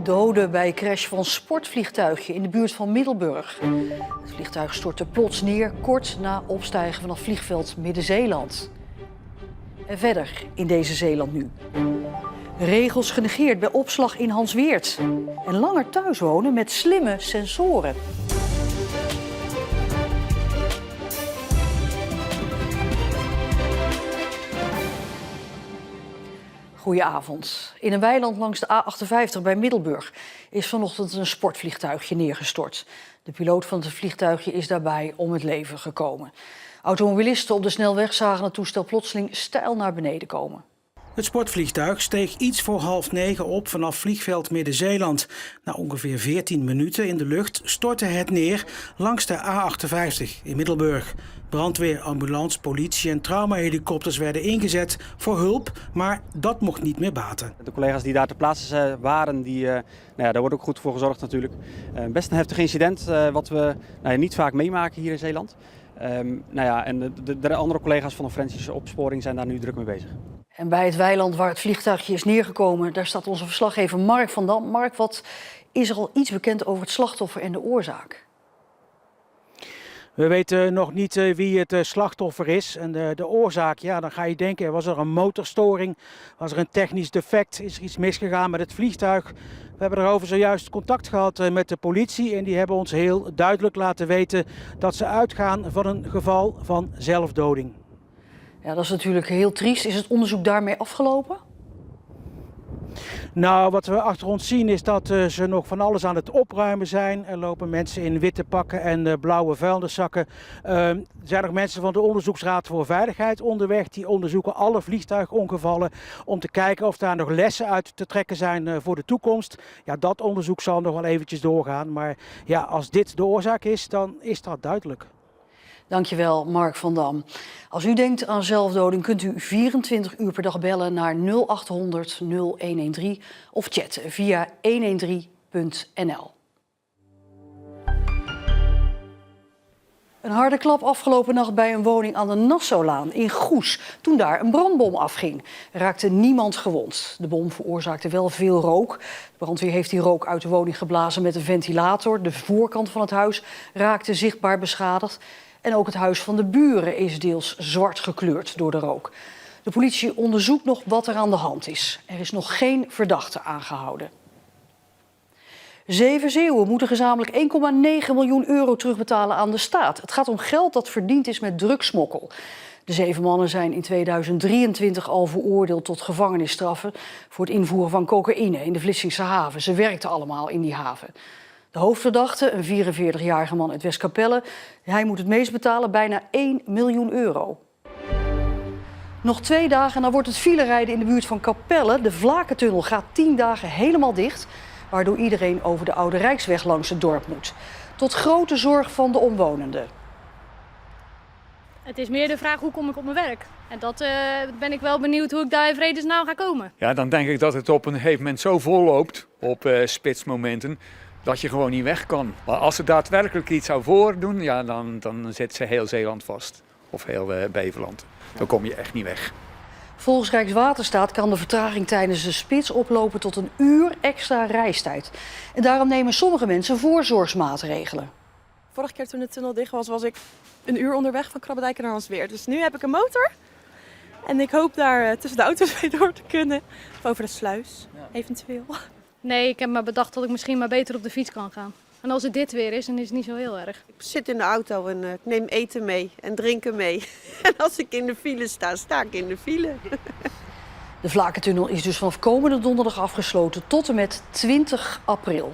Doden bij crash van sportvliegtuigje in de buurt van Middelburg. Het vliegtuig stortte plots neer kort na opstijgen vanaf vliegveld Midden-Zeeland. En verder in deze Zeeland nu. Regels genegeerd bij opslag in Hansweert. En langer thuis wonen met slimme sensoren. Goedenavond. In een weiland langs de A58 bij Middelburg is vanochtend een sportvliegtuigje neergestort. De piloot van het vliegtuigje is daarbij om het leven gekomen. Automobilisten op de snelweg zagen het toestel plotseling steil naar beneden komen. Het sportvliegtuig steeg iets voor 8:30 op vanaf vliegveld Midden-Zeeland. Na ongeveer 14 minuten in de lucht stortte het neer langs de A58 in Middelburg. Brandweer, ambulance, politie en traumahelikopters werden ingezet voor hulp, maar dat mocht niet meer baten. De collega's die daar ter plaatse waren, daar wordt ook goed voor gezorgd natuurlijk. Best een heftig incident wat we niet vaak meemaken hier in Zeeland. En de andere collega's van de forensische opsporing zijn daar nu druk mee bezig. En bij het weiland waar het vliegtuigje is neergekomen, daar staat onze verslaggever Mark van Dam. Mark, wat is er al iets bekend over het slachtoffer en de oorzaak? We weten nog niet wie het slachtoffer is en de oorzaak. Ja, dan ga je denken, was er een motorstoring, was er een technisch defect, is er iets misgegaan met het vliegtuig? We hebben erover zojuist contact gehad met de politie en die hebben ons heel duidelijk laten weten dat ze uitgaan van een geval van zelfdoding. Ja, dat is natuurlijk heel triest. Is het onderzoek daarmee afgelopen? Nou, wat we achter ons zien is dat ze nog van alles aan het opruimen zijn. Er lopen mensen in witte pakken en blauwe vuilniszakken. Er zijn nog mensen van de Onderzoeksraad voor Veiligheid onderweg. Die onderzoeken alle vliegtuigongevallen om te kijken of daar nog lessen uit te trekken zijn voor de toekomst. Ja, dat onderzoek zal nog wel eventjes doorgaan. Maar ja, als dit de oorzaak is, dan is dat duidelijk. Dankjewel, Mark van Dam. Als u denkt aan zelfdoding kunt u 24 uur per dag bellen naar 0800 0113 of chatten via 113.nl. Een harde klap afgelopen nacht bij een woning aan de Nassaulaan in Goes. Toen daar een brandbom afging, raakte niemand gewond. De bom veroorzaakte wel veel rook. De brandweer heeft die rook uit de woning geblazen met een ventilator. De voorkant van het huis raakte zichtbaar beschadigd. En ook het huis van de buren is deels zwart gekleurd door de rook. De politie onderzoekt nog wat er aan de hand is. Er is nog geen verdachte aangehouden. 7 Zeeuwen moeten gezamenlijk 1,9 miljoen euro terugbetalen aan de staat. Het gaat om geld dat verdiend is met drugsmokkel. De 7 mannen zijn in 2023 al veroordeeld tot gevangenisstraffen voor het invoeren van cocaïne in de Vlissingse haven. Ze werkten allemaal in die haven. De hoofdverdachte, een 44-jarige man uit Westkapelle, hij moet het meest betalen, bijna 1 miljoen euro. Nog 2 dagen en dan wordt het filerijden in de buurt van Capelle. De Vlakentunnel gaat 10 dagen helemaal dicht, waardoor iedereen over de Oude Rijksweg langs het dorp moet. Tot grote zorg van de omwonenden. Het is meer de vraag hoe kom ik op mijn werk. En dat ben ik wel benieuwd hoe ik daar in vredesnaam ga komen. Ja, dan denk ik dat het op een gegeven moment zo vol loopt op spitsmomenten dat je gewoon niet weg kan. Maar als ze daadwerkelijk iets zou voordoen, ja, dan zit ze heel Zeeland vast. Of heel Beverland. Dan kom je echt niet weg. Volgens Rijkswaterstaat kan de vertraging tijdens de spits oplopen tot een uur extra reistijd. En daarom nemen sommige mensen voorzorgsmaatregelen. Vorige keer toen de tunnel dicht was, was ik een uur onderweg van Krabbedijk naar Hansweert. Dus nu heb ik een motor. En ik hoop daar tussen de auto's mee door te kunnen. Of over de sluis, eventueel. Nee, ik heb maar bedacht dat ik misschien maar beter op de fiets kan gaan. En als het dit weer is, dan is het niet zo heel erg. Ik zit in de auto en ik neem eten mee en drinken mee. En als ik in de file sta, sta ik in de file. De Vlakentunnel is dus vanaf komende donderdag afgesloten tot en met 20 april.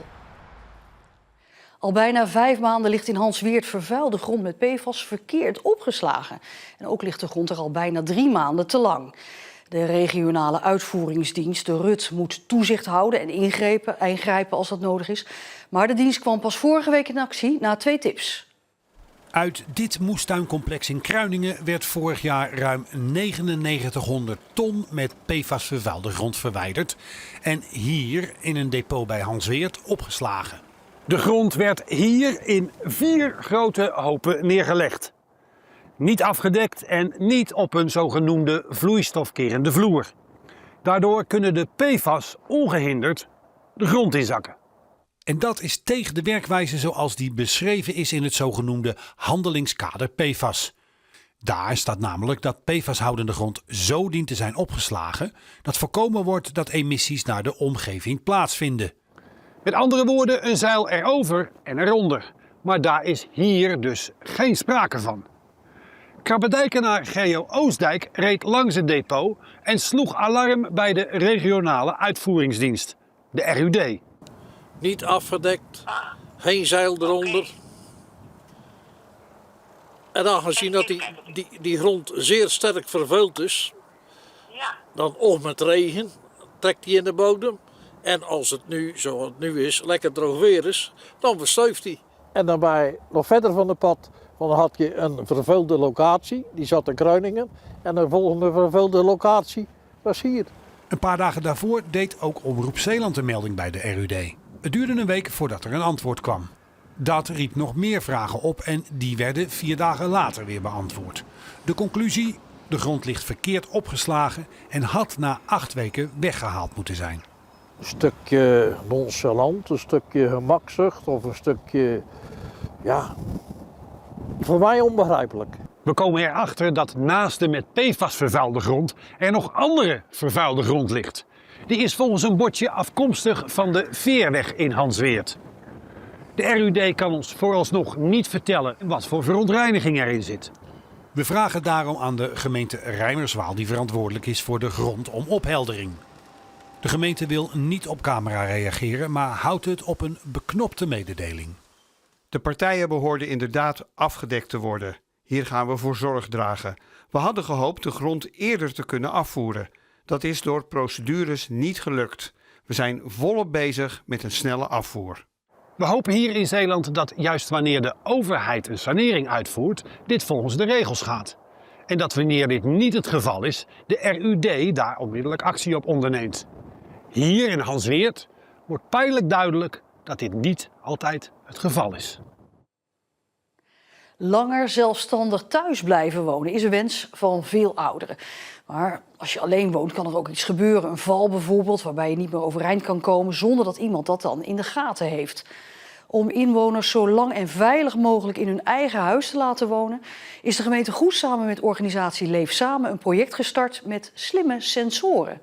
Al bijna 5 maanden ligt in Hansweert vervuilde grond met PFAS verkeerd opgeslagen. En ook ligt de grond er al bijna 3 maanden te lang. De regionale uitvoeringsdienst, de RUT, moet toezicht houden en ingrijpen als dat nodig is. Maar de dienst kwam pas vorige week in actie na 2 tips. Uit dit moestuincomplex in Kruiningen werd vorig jaar ruim 9900 ton met PFAS vervuilde grond verwijderd. En hier in een depot bij Hansweert opgeslagen. De grond werd hier in 4 grote hopen neergelegd. Niet afgedekt en niet op een zogenoemde vloeistofkerende vloer. Daardoor kunnen de PFAS ongehinderd de grond inzakken. En dat is tegen de werkwijze zoals die beschreven is in het zogenoemde handelingskader PFAS. Daar staat namelijk dat PFAS-houdende grond zo dient te zijn opgeslagen dat voorkomen wordt dat emissies naar de omgeving plaatsvinden. Met andere woorden, een zeil erover en eronder. Maar daar is hier dus geen sprake van. Krabbedijkenaar Geo Oostdijk reed langs het depot en sloeg alarm bij de regionale uitvoeringsdienst, de RUD. Niet afgedekt, geen zeil eronder. En aangezien dat die grond zeer sterk vervuild is, dan of met regen trekt hij in de bodem. En als het nu, zoals het nu is, lekker droog weer is, dan verstuift hij. En daarbij, nog verder van het pad, dan had je een vervuilde locatie, die zat in Kruiningen. En de volgende vervuilde locatie was hier. Een paar dagen daarvoor deed ook Omroep Zeeland een melding bij de RUD. Het duurde een week voordat er een antwoord kwam. Dat riep nog meer vragen op en die werden 4 dagen later weer beantwoord. De conclusie: de grond ligt verkeerd opgeslagen en had na 8 weken weggehaald moeten zijn. Een stukje nonchalant, een stukje gemakzucht of een stukje, ja, voor mij onbegrijpelijk. We komen erachter dat naast de met PFAS vervuilde grond er nog andere vervuilde grond ligt. Die is volgens een bordje afkomstig van de Veerweg in Hansweert. De RUD kan ons vooralsnog niet vertellen wat voor verontreiniging erin zit. We vragen daarom aan de gemeente Reimerswaal, die verantwoordelijk is voor de grond, om opheldering. De gemeente wil niet op camera reageren, maar houdt het op een beknopte mededeling. De partijen behoorden inderdaad afgedekt te worden. Hier gaan we voor zorg dragen. We hadden gehoopt de grond eerder te kunnen afvoeren. Dat is door procedures niet gelukt. We zijn volop bezig met een snelle afvoer. We hopen hier in Zeeland dat juist wanneer de overheid een sanering uitvoert, dit volgens de regels gaat. En dat wanneer dit niet het geval is, de RUD daar onmiddellijk actie op onderneemt. Hier in Hansweert wordt pijnlijk duidelijk dat dit niet altijd het geval is. Langer zelfstandig thuis blijven wonen is een wens van veel ouderen. Maar als je alleen woont kan er ook iets gebeuren. Een val bijvoorbeeld, waarbij je niet meer overeind kan komen zonder dat iemand dat dan in de gaten heeft. Om inwoners zo lang en veilig mogelijk in hun eigen huis te laten wonen, is de gemeente Goes samen met organisatie Leef Samen een project gestart met slimme sensoren.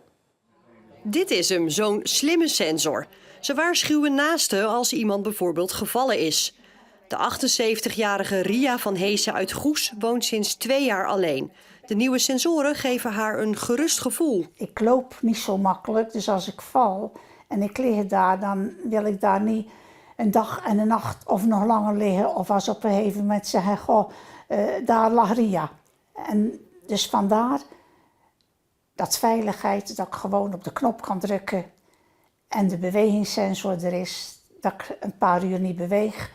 Dit is hem, zo'n slimme sensor. Ze waarschuwen naasten als iemand bijvoorbeeld gevallen is. De 78-jarige Ria van Heesen uit Goes woont sinds 2 jaar alleen. De nieuwe sensoren geven haar een gerust gevoel. Ik loop niet zo makkelijk, dus als ik val en ik lig daar, dan wil ik daar niet een dag en een nacht of nog langer liggen. Of als op een gegeven moment zeggen, goh, daar lag Ria. En dus vandaar dat veiligheid, dat ik gewoon op de knop kan drukken en de bewegingssensor er is, dat ik een paar uur niet beweeg,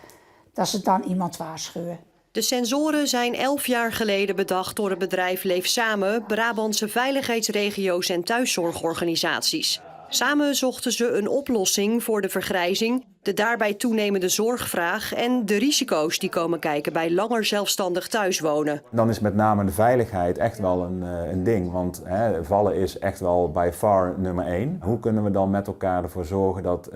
dat ze dan iemand waarschuwen. De sensoren zijn 11 jaar geleden bedacht door het bedrijf Leef Samen, Brabantse veiligheidsregio's en thuiszorgorganisaties. Samen zochten ze een oplossing voor de vergrijzing, de daarbij toenemende zorgvraag en de risico's die komen kijken bij langer zelfstandig thuiswonen. Dan is met name de veiligheid echt wel een ding, want vallen is echt wel by far nummer 1. Hoe kunnen we dan met elkaar ervoor zorgen dat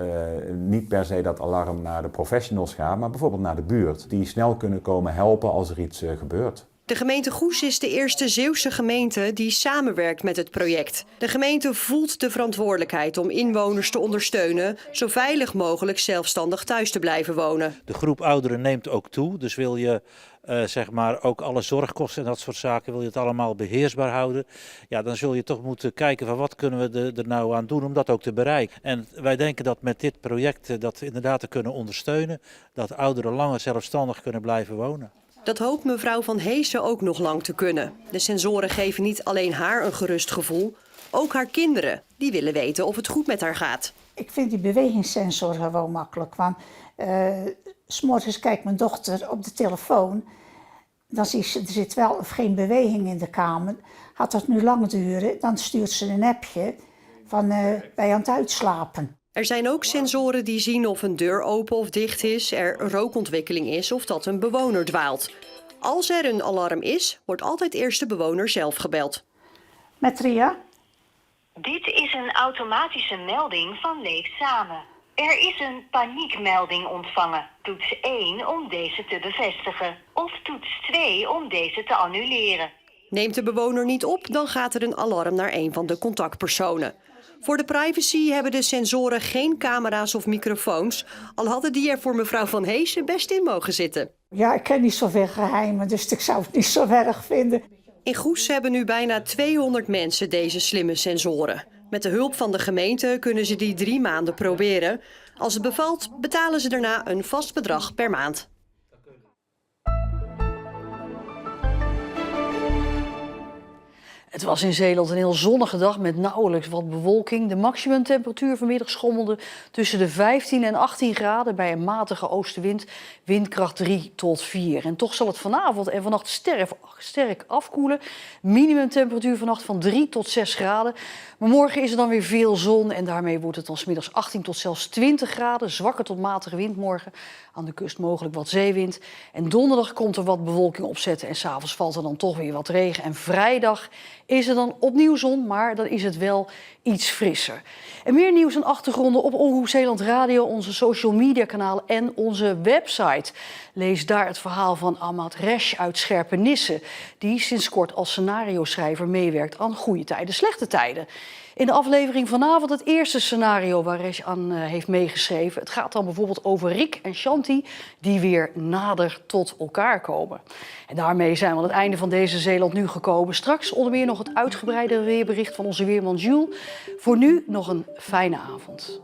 niet per se dat alarm naar de professionals gaat, maar bijvoorbeeld naar de buurt, die snel kunnen komen helpen als er iets gebeurt. De gemeente Goes is de eerste Zeeuwse gemeente die samenwerkt met het project. De gemeente voelt de verantwoordelijkheid om inwoners te ondersteunen zo veilig mogelijk zelfstandig thuis te blijven wonen. De groep ouderen neemt ook toe, dus wil je zeg maar ook alle zorgkosten en dat soort zaken, wil je het allemaal beheersbaar houden. Ja, dan zul je toch moeten kijken van wat kunnen we er nou aan doen om dat ook te bereiken. En wij denken dat met dit project dat inderdaad te kunnen ondersteunen, dat ouderen langer zelfstandig kunnen blijven wonen. Dat hoopt mevrouw van Heesen ook nog lang te kunnen. De sensoren geven niet alleen haar een gerust gevoel, ook haar kinderen. Die willen weten of het goed met haar gaat. Ik vind die bewegingssensor gewoon makkelijk. Want 's morgens kijkt mijn dochter op de telefoon, dan zie ze, er zit wel of geen beweging in de kamer. Gaat dat nu lang duren, dan stuurt ze een appje van ben je aan het uitslapen. Er zijn ook sensoren die zien of een deur open of dicht is, er rookontwikkeling is of dat een bewoner dwaalt. Als er een alarm is, wordt altijd eerst de bewoner zelf gebeld. Met Ria? Dit is een automatische melding van Leef Samen. Er is een paniekmelding ontvangen. Toets 1 om deze te bevestigen. Of toets 2 om deze te annuleren. Neemt de bewoner niet op, dan gaat er een alarm naar een van de contactpersonen. Voor de privacy hebben de sensoren geen camera's of microfoons, al hadden die er voor mevrouw Van Heesen best in mogen zitten. Ja, ik ken niet zoveel geheimen, dus ik zou het niet zo erg vinden. In Goes hebben nu bijna 200 mensen deze slimme sensoren. Met de hulp van de gemeente kunnen ze die 3 maanden proberen. Als het bevalt, betalen ze daarna een vast bedrag per maand. Het was in Zeeland een heel zonnige dag met nauwelijks wat bewolking. De maximumtemperatuur vanmiddag schommelde tussen de 15 en 18 graden bij een matige oostenwind, windkracht 3 tot 4. En toch zal het vanavond en vannacht sterk afkoelen. Minimumtemperatuur vannacht van 3 tot 6 graden. Maar morgen is er dan weer veel zon en daarmee wordt het dan 's middags 18 tot zelfs 20 graden. Zwakke tot matige wind morgen. Aan de kust mogelijk wat zeewind. En donderdag komt er wat bewolking opzetten en 's avonds valt er dan toch weer wat regen. En vrijdag is er dan opnieuw zon, maar dan is het wel iets frisser. En meer nieuws en achtergronden op Omroep Zeeland Radio, onze social media kanalen en onze website. Lees daar het verhaal van Ahmad Resh uit Scherpenisse, die sinds kort als scenario-schrijver meewerkt aan goede tijden, slechte tijden. In de aflevering vanavond het eerste scenario waar Resh aan heeft meegeschreven. Het gaat dan bijvoorbeeld over Rick en Shanti die weer nader tot elkaar komen. En daarmee zijn we aan het einde van deze Zeeland Nu gekomen. Straks onder meer nog het uitgebreide weerbericht van onze weerman Jules. Voor nu nog een fijne avond.